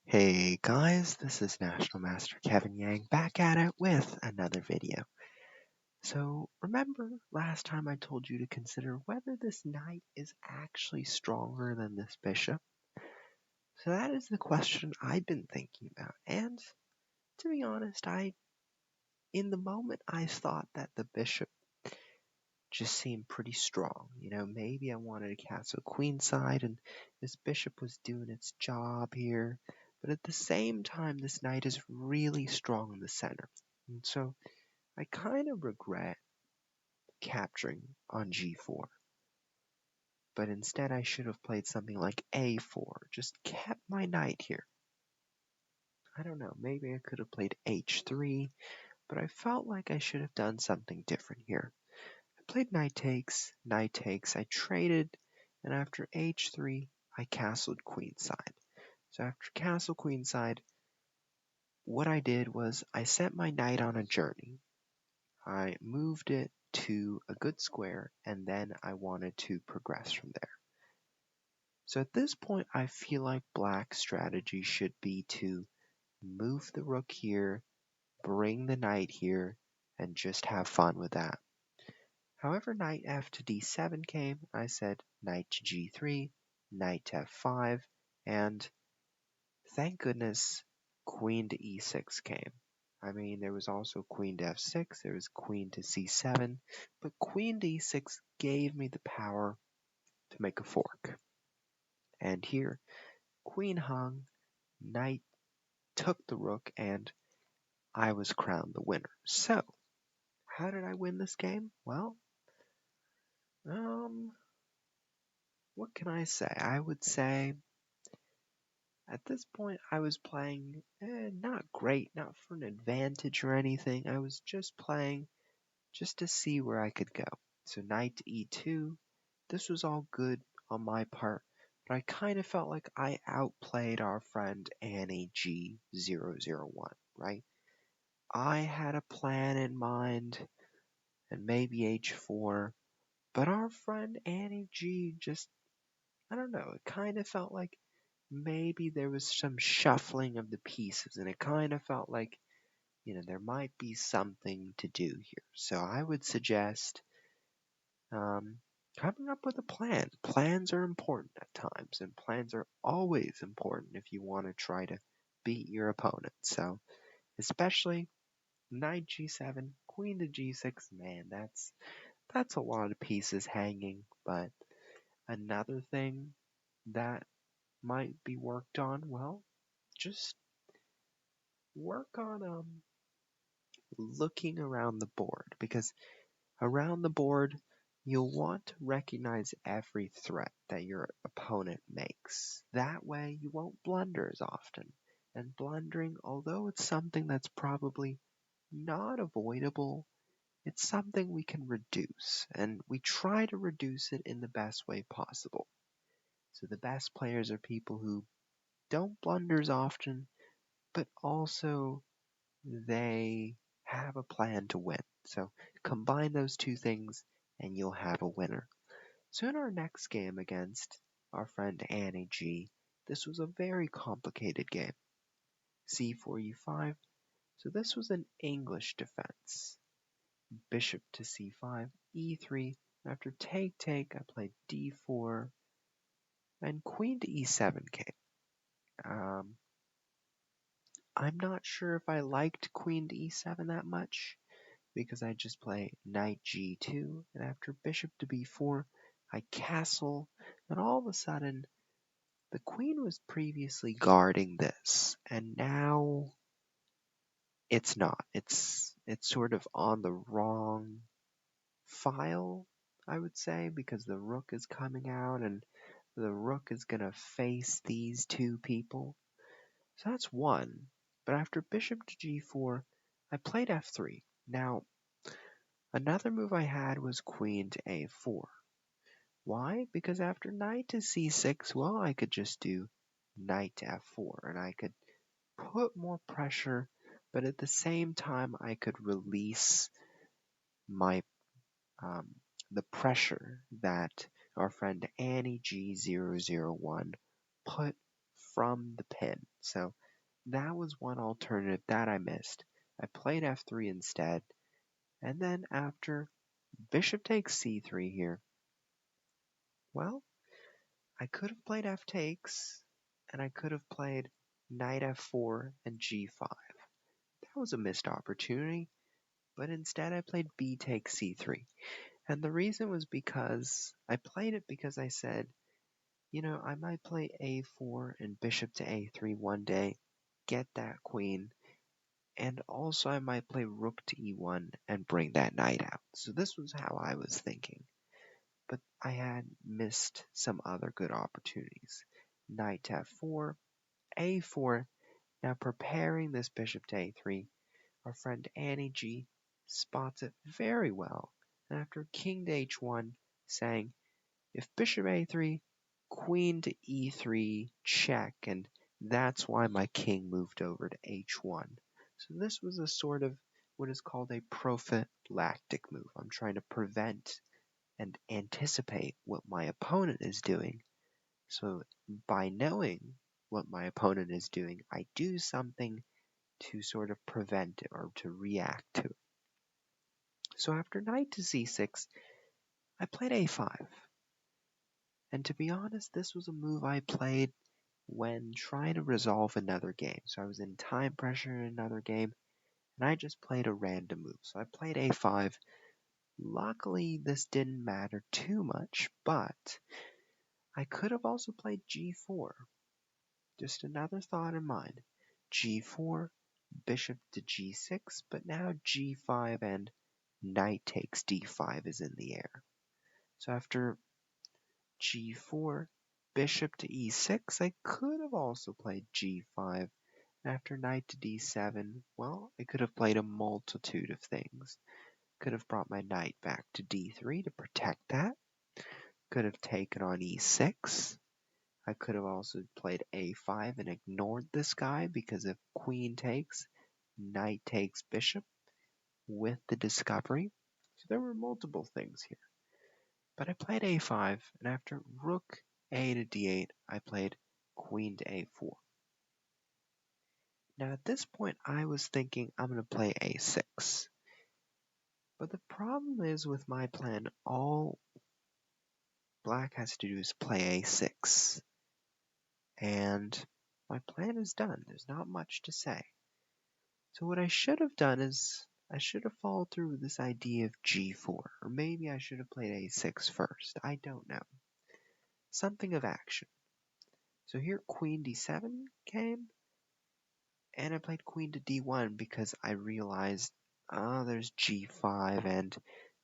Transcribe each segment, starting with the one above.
Hey guys, this is National Master Kevin Yang back at it with another video. So remember last time I told you to consider whether this knight is actually stronger than this bishop? So that is the question I've been thinking about, and to be honest, in the moment I thought that the bishop just seemed pretty strong. Maybe I wanted to castle queenside and this bishop was doing its job here. But at the same time, this knight is really strong in the center. And so I kind of regret capturing on g4. But instead I should have played something like a4. Just kept my knight here. I don't know, maybe I could have played h3, but I felt like I should have done something different here. I played knight takes, I traded, and after h3, I castled queenside. So after castle queenside, what I did was I sent my knight on a journey. I moved it to a good square, and then I wanted to progress from there. So at this point, I feel like black's strategy should be to move the rook here, bring the knight here, and just have fun with that. However, knight f to d7 came, I said knight to g3, knight to f5, and thank goodness queen to e6 came. I mean, there was also queen to f6, there was queen to c7, but queen to e6 gave me the power to make a fork. And here, queen hung, knight took the rook, and I was crowned the winner. So, how did I win this game? Well, what can I say? I would say at this point I was playing not great, not for an advantage or anything. I was just playing just to see where I could go. So knight to e2, this was all good on my part, but I kind of felt like I outplayed our friend Annieg001, right? I had a plan in mind, and maybe h4, but our friend Annie G just, I don't know, it kind of felt like maybe there was some shuffling of the pieces, and it kind of felt like, there might be something to do here. So I would suggest coming up with a plan. Plans are important at times, and plans are always important if you want to try to beat your opponent. So, especially knight g7, queen to g6, man, that's a lot of pieces hanging. But another thing that might be worked on, well, just work on looking around the board, because around the board you'll want to recognize every threat that your opponent makes. That way you won't blunder as often. And blundering, although it's something that's probably not avoidable, it's something we can reduce, and we try to reduce it in the best way possible. So the best players are people who don't blunder as often, but also they have a plan to win. So combine those two things and you'll have a winner. So in our next game against our friend Annie G, this was a very complicated game. c4, e5. So this was an English defense. Bishop to c5, e3. After take, I played d4, and queen to e7 came. I'm not sure if I liked queen to e7 that much, because I just play knight g2, and after bishop to b4, I castle, and all of a sudden, the queen was previously guarding this, and now it's not. It's sort of on the wrong file, I would say, because the rook is coming out, and the rook is going to face these two people. So that's one. But after bishop to g4, I played f3. Now, another move I had was queen to a4. Why? Because after knight to c6, well, I could just do knight to f4, and I could put more pressure, but at the same time, I could release my the pressure that our friend Annie G001 put from the pin. So that was one alternative that I missed. I played f3 instead, and then after bishop takes c3 here, well, I could have played f takes, and I could have played knight f4 and g5. That was a missed opportunity, but instead I played b takes c3. And the reason was because I played it because I said, I might play a4 and bishop to a3 one day, get that queen, and also I might play rook to e1 and bring that knight out. So this was how I was thinking. But I had missed some other good opportunities. Knight to f4, a4. Now preparing this bishop to a3, our friend Annieg001 spots it very well. And after king to h1, saying, if bishop a3, queen to e3, check, and that's why my king moved over to h1. So this was a sort of what is called a prophylactic move. I'm trying to prevent and anticipate what my opponent is doing. So by knowing what my opponent is doing, I do something to sort of prevent it or to react to it. So after knight to c6, I played a5. And to be honest, this was a move I played when trying to resolve another game. So I was in time pressure in another game, and I just played a random move. So I played a5. Luckily, this didn't matter too much, but I could have also played g4. Just another thought in mind. g4, bishop to g6, but now g5 and knight takes d5 is in the air. So after g4, bishop to e6, I could have also played g5. After knight to d7, well, I could have played a multitude of things. Could have brought my knight back to d3 to protect that. Could have taken on e6. I could have also played a5 and ignored this guy because if queen takes, knight takes bishop with the discovery. So there were multiple things here. But I played a5, and after rook a to d8, I played queen to a4. Now at this point, I was thinking I'm going to play a6. But the problem is with my plan, all black has to do is play a6. And my plan is done. There's not much to say. So what I should have done is I should have followed through with this idea of g4. Or maybe I should have played a6 first. I don't know. Something of action. So here queen d7 came. And I played queen to d1 because I realized, there's g5 and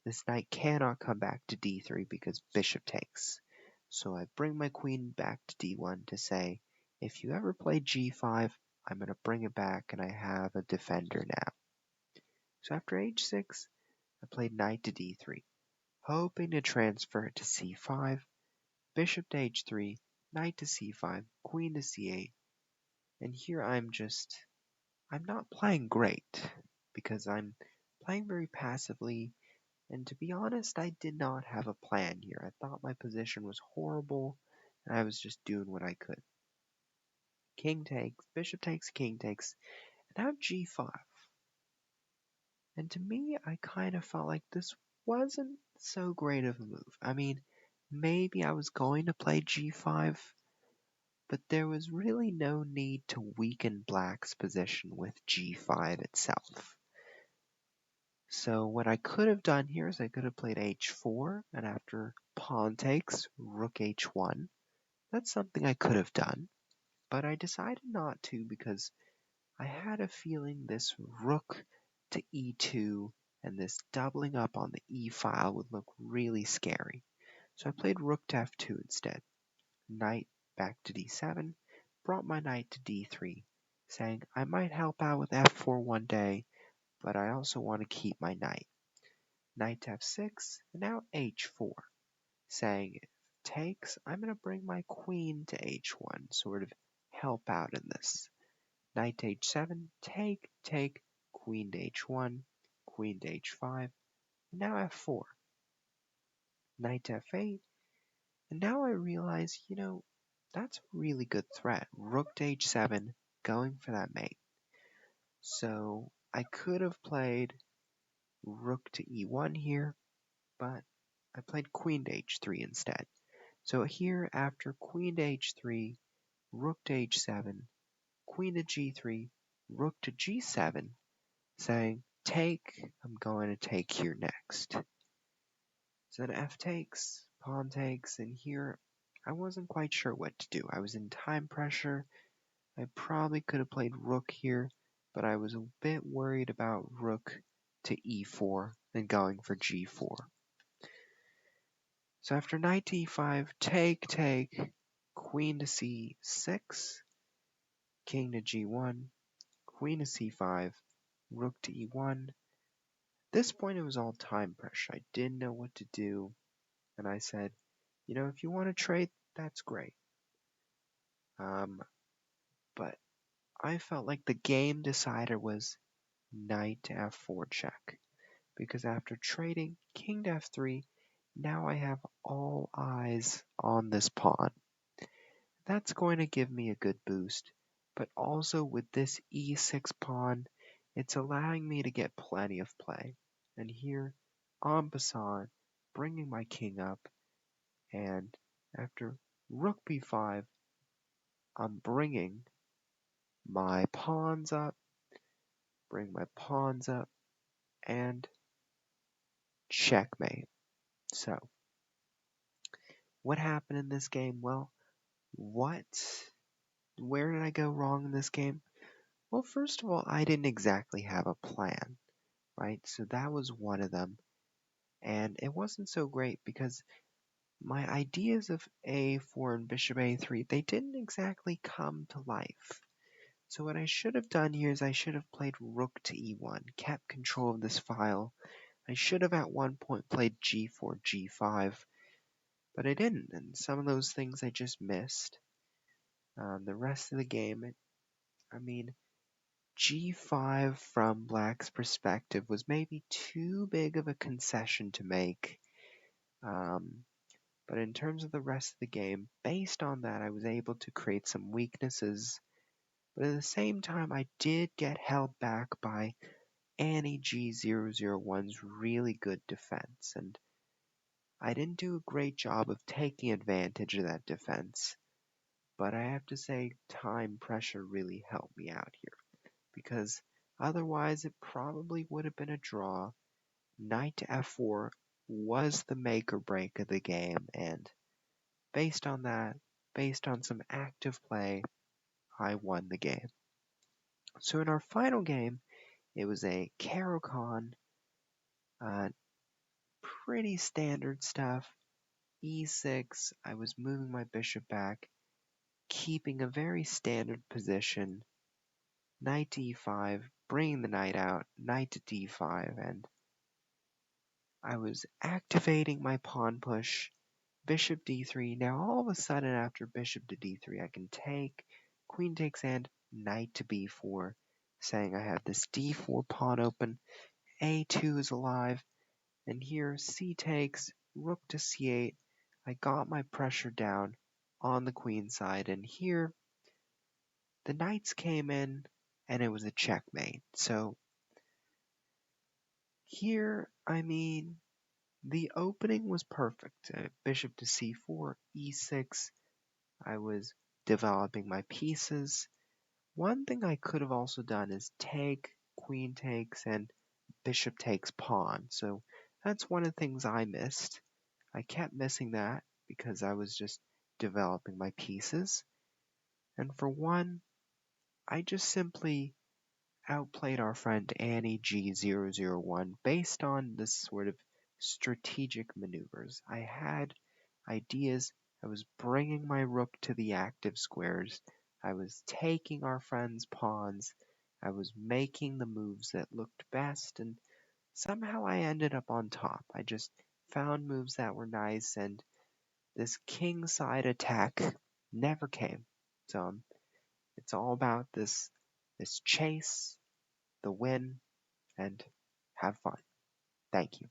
this knight cannot come back to d3 because bishop takes. So I bring my queen back to d1 to say, if you ever play g5, I'm going to bring it back and I have a defender now. So after h6, I played knight to d3, hoping to transfer it to c5, bishop to h3, knight to c5, queen to c8, and here I'm not playing great because I'm playing very passively, and to be honest, I did not have a plan here. I thought my position was horrible, and I was just doing what I could. King takes, bishop takes, king takes, and now g5. And to me, I kind of felt like this wasn't so great of a move. I mean, maybe I was going to play g5, but there was really no need to weaken black's position with g5 itself. So what I could have done here is I could have played h4, and after pawn takes, rook h1. That's something I could have done, but I decided not to because I had a feeling this rook to e2 and this doubling up on the e file would look really scary. So I played rook to f2 instead. Knight back to d7, brought my knight to d3, saying I might help out with f4 one day, but I also want to keep my knight. Knight to f6, and now h4, saying if takes, I'm going to bring my queen to h1, sort of help out in this. Knight to h7, take, queen to h1, queen to h5, and now f4. Knight to f8, and now I realize, that's a really good threat. Rook to h7, going for that mate. So I could have played rook to e1 here, but I played queen to h3 instead. So here, after queen to h3, rook to h7, queen to g3, rook to g7, saying, take, I'm going to take here next. So then f takes, pawn takes, and here I wasn't quite sure what to do. I was in time pressure. I probably could have played rook here, but I was a bit worried about rook to e4 and going for g4. So after knight to e5, take, queen to c6, king to g1, queen to c5, rook to e1. At this point, it was all time pressure. I didn't know what to do, and I said, if you want to trade, that's great. But I felt like the game decider was knight to f4 check, because after trading king to f3, now I have all eyes on this pawn. That's going to give me a good boost, but also with this e6 pawn, it's allowing me to get plenty of play. And here, en passant, bringing my king up, and after rook b5, I'm bringing my pawns up, and checkmate. So, what happened in this game? Well, where did I go wrong in this game? Well, first of all, I didn't exactly have a plan, right? So that was one of them. And it wasn't so great because my ideas of a4 and bishop a3, they didn't exactly come to life. So what I should have done here is I should have played rook to e1, kept control of this file. I should have at one point played g4, g5, but I didn't, and some of those things I just missed. The rest of the game, g5 from Black's perspective was maybe too big of a concession to make. But in terms of the rest of the game, based on that, I was able to create some weaknesses. But at the same time, I did get held back by Annieg001's really good defense, and I didn't do a great job of taking advantage of that defense. But I have to say, time pressure really helped me out here, because otherwise it probably would have been a draw. Knight to f4 was the make or break of the game, and based on that, based on some active play, I won the game. So in our final game, it was a Caro-Kann, pretty standard stuff. e6, I was moving my bishop back, keeping a very standard position. Knight to e5, bringing the knight out, knight to d5, and I was activating my pawn push, bishop d3. Now all of a sudden after bishop to d3, I can take, queen takes and knight to b4, saying I have this d4 pawn open, a2 is alive, and here c takes, rook to c8. I got my pressure down on the queen side, and here the knights came in, and it was a checkmate. So here, the opening was perfect. Bishop to c4, e6. I was developing my pieces. One thing I could have also done is take, queen takes, and bishop takes pawn. So that's one of the things I missed. I kept missing that because I was just developing my pieces. And for one, I just simply outplayed our friend Annieg001 based on this sort of strategic maneuvers. I had ideas. I was bringing my rook to the active squares. I was taking our friend's pawns. I was making the moves that looked best, and somehow I ended up on top. I just found moves that were nice, and this king side attack never came. So it's all about this chase, the win, and have fun. Thank you.